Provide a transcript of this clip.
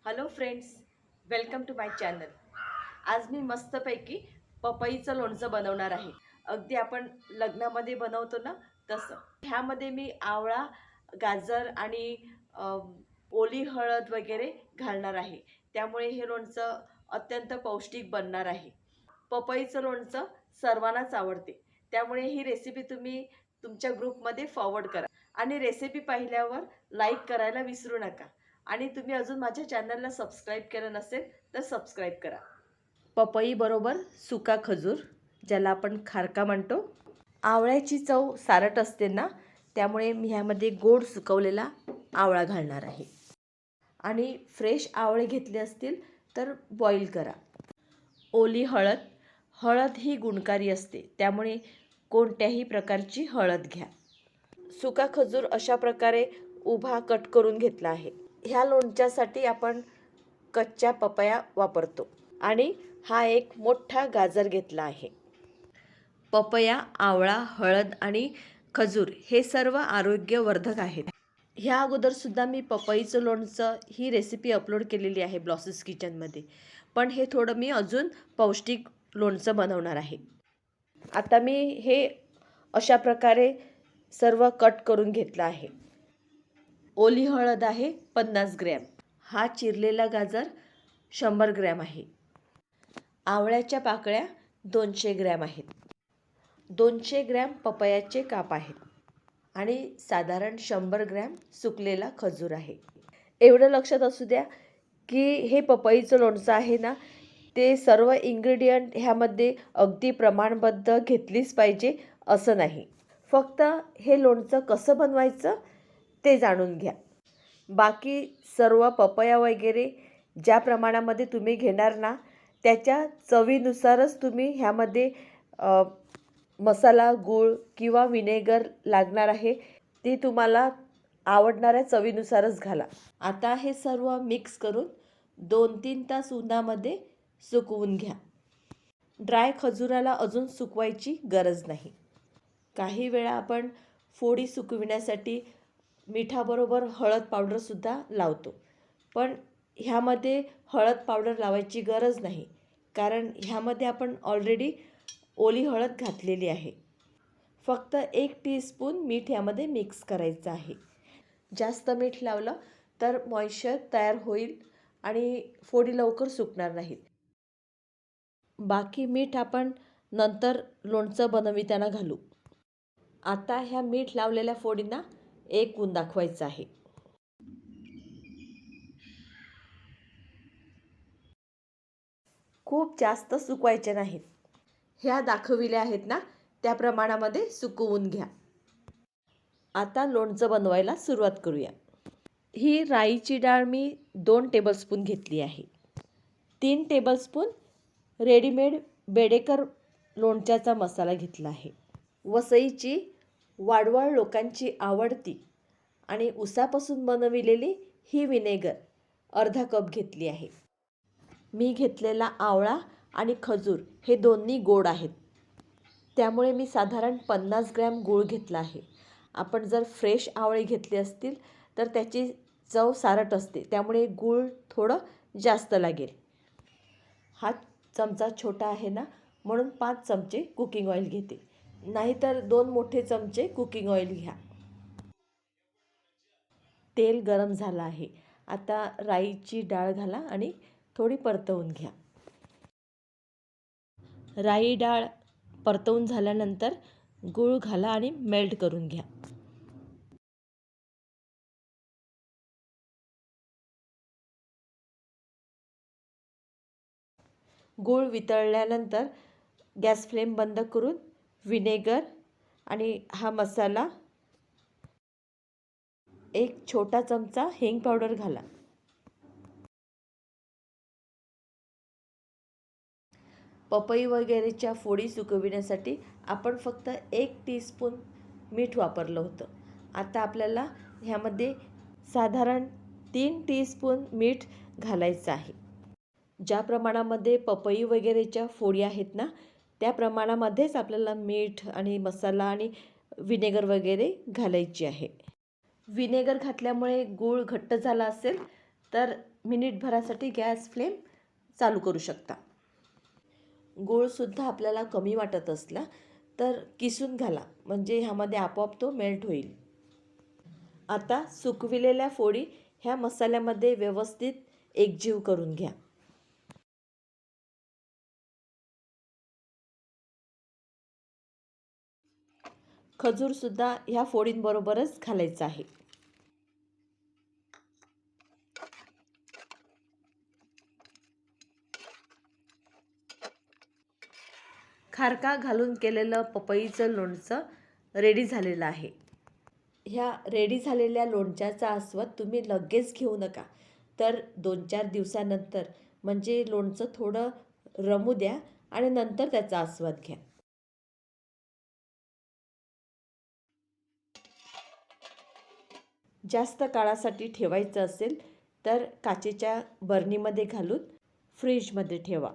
Hello friends, welcome to my channel. आज मी मस्तपैकी पपईचं लोणचं बनवणार आहे. अगदी आपण लग्नामध्ये बनवतो ना तसं. ह्यामध्ये मी आवळा, गाजर आणि ओली हळद वगैरे घालणार आहे. त्यामुळे हे लोणचं अत्यंत पौष्टिक बनणार आहे. पपईचं लोणचं सर्वांनाच आवडते. त्यामुळे ही रेसिपी तुम्ही तुमच्या ग्रुपमध्ये फॉरवर्ड करा आणि रेसिपी पाहिल्यावर लाईक करायला विसरू नका. आणि तुम्ही अजून माझ्या चॅनलला सबस्क्राईब केलं नसेल तर सबस्क्राईब करा. पपई बरोबर सुका खजूर, ज्याला आपण खारका म्हणतो. आवळ्याची चव सारट असते ना, त्यामुळे मी ह्यामध्ये गोड सुकवलेला आवळा घालणार आहे. आणि फ्रेश आवळे घेतले असतील तर बॉईल करा. ओली हळद, हळद ही गुणकारी असते, त्यामुळे कोणत्याही प्रकारची हळद घ्या. सुका खजूर अशा प्रकारे उभा कट करून घेतला आहे. ह्या लोणच्यासाठी आपण कच्च्या पपया वापरतो. आणि हा एक मोठा गाजर घेतला आहे. पपया, आवळा, हळद आणि खजूर हे सर्व आरोग्यवर्धक आहेत. ह्या अगोदरसुद्धा मी पपईचं लोणचं ही रेसिपी अपलोड केलेली आहे ब्लॉसेस किचनमध्ये. पण हे थोडं मी अजून पौष्टिक लोणचं बनवणार आहे. आता मी हे अशा प्रकारे सर्व कट करून घेतलं आहे. ओली हळद आहे 50 ग्रॅम. हा चिरलेला गाजर 100 ग्रॅम आहे. आवळ्याच्या पाकळ्या 200 ग्रॅम आहेत. 200 ग्रॅम पपयाचे काप आहेत. आणि साधारण 100 ग्रॅम सुकलेला खजूर आहे. एवढं लक्षात असू द्या की हे पपईचं लोणचं आहे ना, ते सर्व इन्ग्रेडियंट ह्यामध्ये अगदी प्रमाणबद्ध घेतलीच पाहिजे असं नाही. फक्त हे लोणचं कसं बनवायचं ते जाणून घ्या. बाकी सर्व पपया वगैरे ज्या प्रमाणामध्ये तुम्ही घेणार ना, त्याच्या चवीनुसारच तुम्ही ह्यामध्ये मसाला, गूळ किंवा विनेगर लागणार आहे. ती तुम्हाला आवडणाऱ्या चवीनुसारच घाला. आता हे सर्व मिक्स करून 2-3 तास उन्हामध्ये सुकवून घ्या. ड्राय खजुराला अजून सुकवायची गरज नाही. काही वेळा आपण फोडी सुकविण्यासाठी मिठाबरोबर हळद पावडरसुद्धा लावतो. पण ह्यामध्ये हळद पावडर लावायची गरज नाही, कारण ह्यामध्ये आपण ऑलरेडी ओली हळद घातलेली आहे. फक्त 1 टीस्पून मीठ यामध्ये मिक्स करायचं आहे. जास्त मीठ लावलं तर मॉइश्चर तयार होईल आणि फोडी लवकर सुकणार नाहीत. बाकी मीठ आपण नंतर लोणचं बनविताना घालू. आता ह्या मीठ लावलेल्या फोडींना 1 ऊन दाखवायचं आहे. खूप जास्त सुकवायचे नाहीत. ह्या दाखविल्या आहेत ना, त्या प्रमाणामध्ये सुकवून घ्या. आता लोणचं बनवायला सुरुवात करूया. ही राईची डाळ मी 2 टेबलस्पून घेतली आहे. 3 टेबलस्पून रेडीमेड बेडेकर लोणच्याचा मसाला घेतला आहे. वसईची वाडवळ लोकांची आवडती आणि उसापासून बनविलेली ही विनेगर अर्धा कप घेतली आहे. मी घेतलेला आवळा आणि खजूर हे दोन्ही गोड आहेत, त्यामुळे मी साधारण 50 ग्रॅम गूळ घेतला आहे. आपण जर फ्रेश आवळे घेतले असतील तर त्याची चव सारट असते, त्यामुळे गूळ थोडं जास्त लागेल. हा चमचा छोटा आहे ना, म्हणून 5 चमचे कुकिंग ऑइल घेते, नाहीतर 2 मोठे चमचे कुकिंग ऑइल घ्या. तेल गरम झालं आहे. आता राईची डाळ घाला आणि थोडी परतवून घ्या. राई डाळ परतवून झाल्यानंतर गूळ घाला आणि मेल्ट करून घ्या. गूळ वितळल्यानंतर गॅस फ्लेम बंद करून विनेगर आणि हा मसाला, 1 छोटा चमचा हिंग पावडर घाला. पपई वगैरेच्या फोडी सुकविण्यासाठी आपण फक्त 1 टीस्पून मीठ वापरलं होतं. आता आपल्याला ह्यामध्ये साधारण 3 टीस्पून मीठ घालायचं आहे. ज्या प्रमाणामध्ये पपई वगैरेच्या फोडी आहेत ना, त्या प्रमाणामध्येच आपल्याला मीठ आणि मसाला आणि विनेगर वगैरे घालायची आहे. विनेगर घातल्यामुळे गूळ घट्ट झाला असेल तर मिनिटभरासाठी गॅस फ्लेम चालू करू शकता. गूळसुद्धा आपल्याला कमी वाटत असला तर किसून घाला, म्हणजे ह्यामध्ये आपोआप तो मेल्ट होईल. आता सुकविलेल्या फोडी ह्या मसाल्यामध्ये व्यवस्थित एकजीव करून घ्या. खजूरसुद्धा ह्या फोडींबरोबरच घालायचं आहे. खारका घालून केलेलं पपईचं लोणचं रेडी झालेलं आहे. ह्या रेडी झालेल्या लोणच्याचा आस्वाद तुम्ही लगेच घेऊ नका, तर 2-4 दिवसानंतर, म्हणजे लोणचं थोडं रमू द्या आणि नंतर त्याचा आस्वाद घ्या. जास्त काळासाठी ठेवायचं असेल तर काचेच्या बरणीमध्ये घालून फ्रीजमध्ये ठेवा.